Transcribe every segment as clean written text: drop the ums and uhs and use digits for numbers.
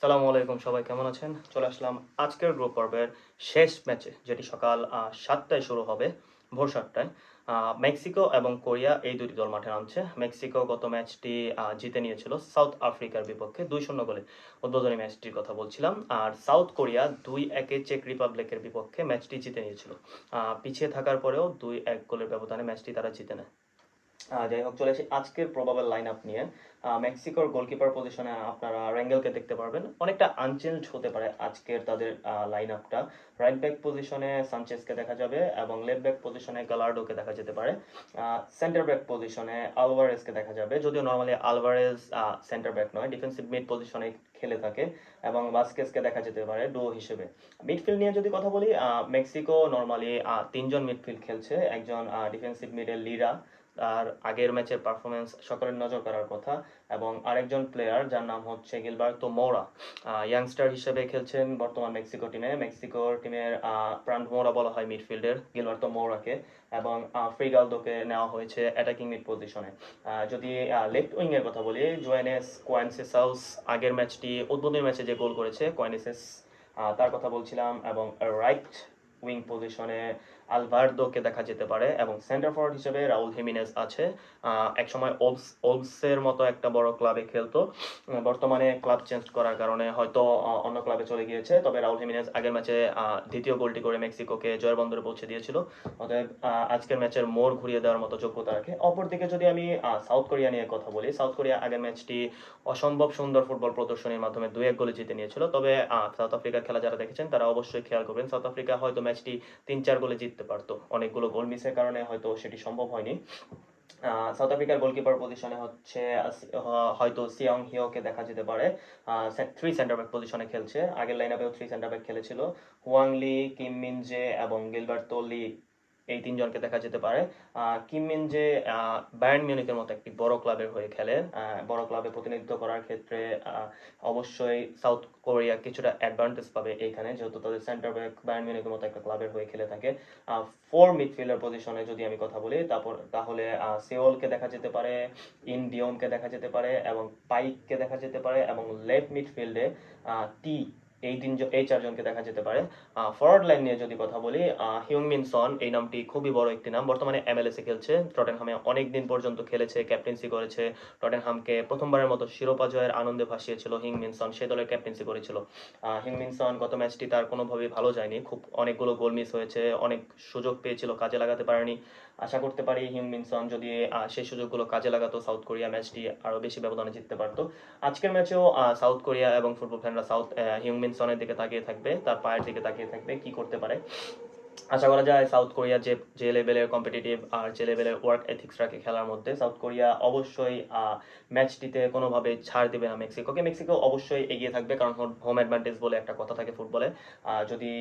সালামু আলাইকুম, সবাই কেমন আছেন? চলে আসলাম আজকের গ্রুপ পর্বের শেষ ম্যাচে, যেটি সকাল ৭টায় শুরু হবে, ভোর ৭টায়। মেক্সিকো এবং কোরিয়া এই দুটি দল মাঠে নামছে। মেক্সিকো গত ম্যাচটি জিতে নিয়েছিল সাউথ আফ্রিকার বিপক্ষে ২-০ গোলে। উদ্বোধনী ম্যাচটির কথা বলছিলাম। আর সাউথ কোরিয়া ২-১ চেক রিপাবলিকের বিপক্ষে ম্যাচটি জিতে নিয়েছিল। পিছিয়ে থাকার পরেও ২-১ গোলের ব্যবধানে ম্যাচটি তারা জিতে নেয়। যাই হোক, চলে আসি আজকের প্রবাবল লাইন আপ নিয়ে। মেক্সিকোর গোলকিপার পজিশনে আপনারা র্যাঙ্গেলকে দেখতে পারবেন। অনেকটা আনচেঞ্জ হতে পারে আজকের তাদের লাইন আপটা। রাইট ব্যাক পজিশনে সানচেজকে দেখা যাবে এবং লেফট ব্যাক পজিশনে গালার্ডোকে দেখা যেতে পারে। সেন্টার ব্যাক পজিশনে আলভারেজকে দেখা যাবে, যদিও নর্মালি আলভারেজ সেন্টার ব্যাক নয়, ডিফেন্সিভ মিড পজিশনে খেলে থাকে, এবং ভাস্কেসকে দেখা যেতে পারে ডুও হিসেবে। মিডফিল্ড নিয়ে যদি কথা বলি, মেক্সিকো নর্মালি তিনজন মিডফিল্ড খেলছে। একজন ডিফেন্সিভ মিডের লিরা, আর আগের ম্যাচের পারফরমেন্স সকলের নজর কাড়ার কথা, এবং আরেকজন প্লেয়ার যার নাম হচ্ছে গিলবার্তো মোরা, ইয়াংস্টার হিসেবে খেলছেন বর্তমান মেক্সিকো টিমে। মেক্সিকোর টিমের প্রাণ মোরা বলা হয় মিডফিল্ডের গিলবার্তো মোরাকে, এবং ফ্রিগালদোকে নেওয়া হয়েছে অ্যাটাকিং মিড পজিশনে। যদি লেফট উইং এর কথা বলি, জোয়েনেস কোয়েনসেসাউস আগের ম্যাচটি উদ্বোধনী ম্যাচে যে গোল করেছে কোয়েনসেস, তার কথা বলছিলাম, এবং রাইট উইং পজিশনে আলভার্দোকে দেখা যেতে পারে, এবং সেন্টার ফরওয়ার্ড হিসেবে রাউল হিমিনেজ আছে। একসময় ওলসের মতো একটা বড় ক্লাবে খেলতো, বর্তমানে ক্লাব চেঞ্জ করার কারণে হয়তো অন্য ক্লাবে চলে গিয়েছে। তবে রাউল হিমিনেজ আগের ম্যাচে দ্বিতীয় গোলটি করে মেক্সিকোকে জয়ের বন্দরে পৌঁছে দিয়েছিল। অতএব আজকের ম্যাচের মোড় ঘুরিয়ে দেওয়ার মতো যোগ্যতা রাখে। অপরদিকে যদি আমি সাউথ কোরিয়া নিয়ে কথা বলি, সাউথ কোরিয়া আগের ম্যাচটি অসম্ভব সুন্দর ফুটবল প্রদর্শনীর মাধ্যমে ২-১ গোলে জিতে নিয়েছিল। তবে সাউথ আফ্রিকার খেলা যারা দেখেছেন তারা অবশ্যই খেয়াল করবেন, সাউথ আফ্রিকা হয়তো ম্যাচটি ৩-৪ গোলে জিততে পারতো। অনেকগুলো গোল মিসের কারণে হয়তো সেটি সম্ভব হয়নি। সাউথ আফ্রিকার গোলকিপার পজিশনে হচ্ছে হয়তো সিয়ং হিওকে দেখা যেতে পারে। থ্রি সেন্টার ব্যাক পজিশনে খেলছে, আগের লাইন আপেও থ্রি সেন্টার ব্যাক খেলেছিল। হুয়াং লি, কিম মিনজে এবং গিলবার্তো লি, এই তিনজনকে দেখা যেতে পারে। কিম মিনজে বায়ার্ন মিউনিখের মতো একটি বড় ক্লাবের হয়ে খেলে। বড় ক্লাবে প্রতিনিধিত্ব করার ক্ষেত্রে অবশ্যই সাউথ কোরিয়া কিছুটা অ্যাডভান্টেজ পাবে এইখানে, যেহেতু তাদের সেন্টার ব্যাক বায়ার্ন মিউনিখের মতো একটা ক্লাবের হয়ে খেলে থাকে। ফোর মিডফিল্ডার পজিশনে যদি আমি কথা বলি, তাহলে সেওলকে দেখা যেতে পারে, ইন ডিওমকে দেখা যেতে পারে, এবং পাইককে দেখা যেতে পারে, এবং লেফট মিডফিল্ডে টি, এই চারজনকে দেখা যেতে পারে। ফরওয়ার্ড লাইন নিয়ে যদি কথা বলি, হিউংমিন সন, এই নামটি খুবই বড় একটি নাম। বর্তমানে এমএলএস এ খেলছে, টটেনহামে অনেক দিন পর্যন্ত খেলেছে, ক্যাপ্টেন্সি করেছে। টটেনহামকে প্রথমবারের মতো শিরোপা জয়ের আনন্দে ভাসিয়েছিল হিংমিন সন, সে দলের ক্যাপ্টেন্সি করেছিল। হিংমিন সন গত ম্যাচটি তার কোনোভাবেই ভালো যায়নি, খুব অনেকগুলো গোল মিস হয়েছে, অনেক সুযোগ পেয়েছিল, কাজে লাগাতে পারেনি। আশা করতে পারি হিংমিন সন যদি সেই সুযোগগুলো কাজে লাগাতো, সাউথ কোরিয়া ম্যাচটি আরও বেশি ব্যবধানে জিততে পারতো। আজকের ম্যাচেও সাউথ কোরিয়া এবং ফুটবল ফ্যানরা হিউংমিন সনের দিকে তাকিয়ে থাকবে, তার পায়ের দিকে তাকিয়ে থাকবে, কি করতে পারে। আশা করা যায় সাউথ কোরিয়া যে লেভেলের কম্পিটিটিভ আর যে লেভেলের ওয়ার্ক এথিক্স রাখে খেলার মধ্যে, সাউথ কোরিয়া অবশ্যই ম্যাচটিতে কোনোভাবে ছাড় দেবে না মেক্সিকোকে। মেক্সিকো অবশ্যই এগিয়ে থাকবে, কারণ হোম অ্যাডভান্টেজ বলে একটা কথা থাকে ফুটবলে। যদি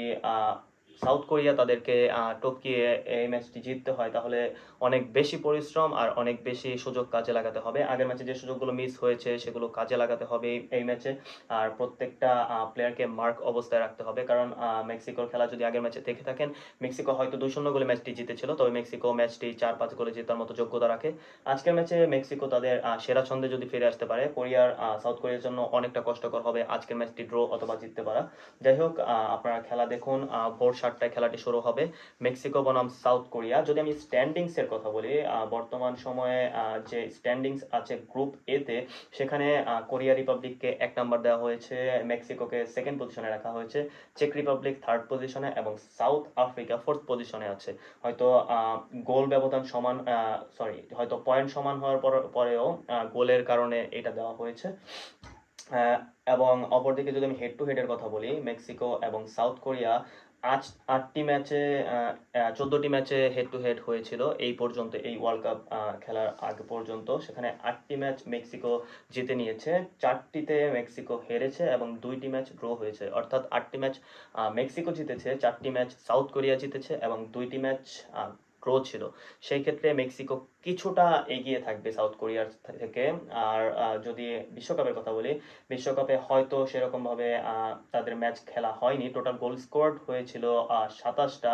সাউথ কোরিয়া তাদেরকে টপকিয়ে এই ম্যাচটি জিততে হয়, তাহলে অনেক বেশি পরিশ্রম আর অনেক বেশি সুযোগ কাজে লাগাতে হবে। আগের ম্যাচে যে সুযোগগুলো মিস হয়েছে সেগুলো কাজে লাগাতে হবে এই ম্যাচে। আর প্রত্যেকটা প্লেয়ারকে মার্ক অবস্থায় রাখতে হবে, কারণ মেক্সিকোর খেলা যদি আগের ম্যাচে দেখে থাকেন, মেক্সিকো হয়তো ২-০ গোলে ম্যাচটি জিতেছিল, তবে মেক্সিকো ম্যাচটি ৪-৫ গোলে জেতার মতো যোগ্যতা রাখে। আজকের ম্যাচে মেক্সিকো তাদের সেরা ছন্দে যদি ফিরে আসতে পারে, সাউথ কোরিয়ার জন্য অনেকটা কষ্টকর হবে আজকের ম্যাচটি ড্র অথবা জিততে পারা। যাই হোক, আপনারা খেলা দেখুন, ভোর ৭টায় খেলাটি শুরু হবে, মেক্সিকো বনাম সাউথ কোরিয়া। যদি আমি স্ট্যান্ডিংস এর কথা বলি, বর্তমান সময়ে যে স্ট্যান্ডিংস আছে গ্রুপ এ তে, সেখানে কোরিয়া রিপাবলিককে ১ নাম্বার দেওয়া হয়েছে, মেক্সিকোকে সেকেন্ড পজিশনে রাখা হয়েছে, চেক রিপাবলিক থার্ড পজিশনে, এবং সাউথ আফ্রিকা ফোর্থ পজিশনে আছে। হয়তো গোল ব্যবধান সমান, হয়তো পয়েন্ট সমান হওয়ার পরেও গোলের কারণে এটা দেওয়া হয়েছে। এবং অপরদিকে যদি আমি হেড টু হেডের কথা বলি, মেক্সিকো এবং সাউথ কোরিয়া আজ ৮টি ম্যাচে ১৪টি ম্যাচে হেড টু হেড হয়েছিল এই পর্যন্ত, এই ওয়ার্ল্ড কাপ খেলার আগ পর্যন্ত। সেখানে ৮টি ম্যাচ মেক্সিকো জিতে নিয়েছে, ৪টিতে মেক্সিকো হেরেছে, এবং ২টি ম্যাচ ড্র হয়েছে। অর্থাৎ ৮টি ম্যাচ মেক্সিকো জিতেছে, ৪টি ম্যাচ সাউথ কোরিয়া জিতেছে, এবং ২টি ম্যাচ ড্র ছিল। সেই ক্ষেত্রে মেক্সিকো কিছুটা এগিয়ে থাকবে সাউথ কোরিয়ার থেকে। আর যদি বিশ্বকাপের কথা বলি, বিশ্বকাপে হয়তো সেরকমভাবে তাদের ম্যাচ খেলা হয়নি। টোটাল গোল স্কোরড হয়েছিল ২৭টা,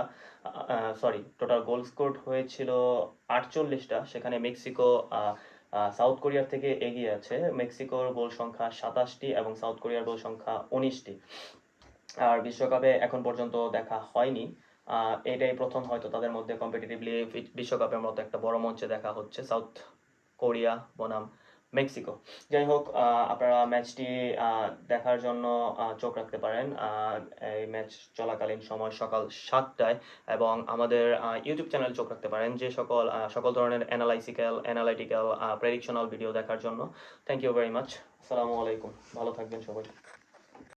টোটাল গোল স্কোরড হয়েছিল ৪৮টা, সেখানে মেক্সিকো সাউথ কোরিয়ার থেকে এগিয়ে আছে। মেক্সিকোর গোল সংখ্যা 27টি এবং সাউথ কোরিয়ার গোল সংখ্যা 19টি। আর বিশ্বকাপে এখন পর্যন্ত দেখা হয়নি, এটাই প্রথম হয়তো তাদের মধ্যে কম্পিটিটিভলি বিশ্বকাপের মতো একটা বড় মঞ্চে দেখা হচ্ছে সাউথ কোরিয়া বনাম মেক্সিকো। যাই হোক, আপনারা ম্যাচটি দেখার জন্য চোখ রাখতে পারেন এই ম্যাচ চলাকালীন সময় সকাল 7টায়, এবং আমাদের ইউটিউব চ্যানেল চোখ রাখতে পারেন যে সকল ধরনের অ্যানালাইটিক্যাল প্রেডিকশনাল ভিডিও দেখার জন্য। Thank you very much. আসসালামু আলাইকুম, ভালো থাকবেন সবাই।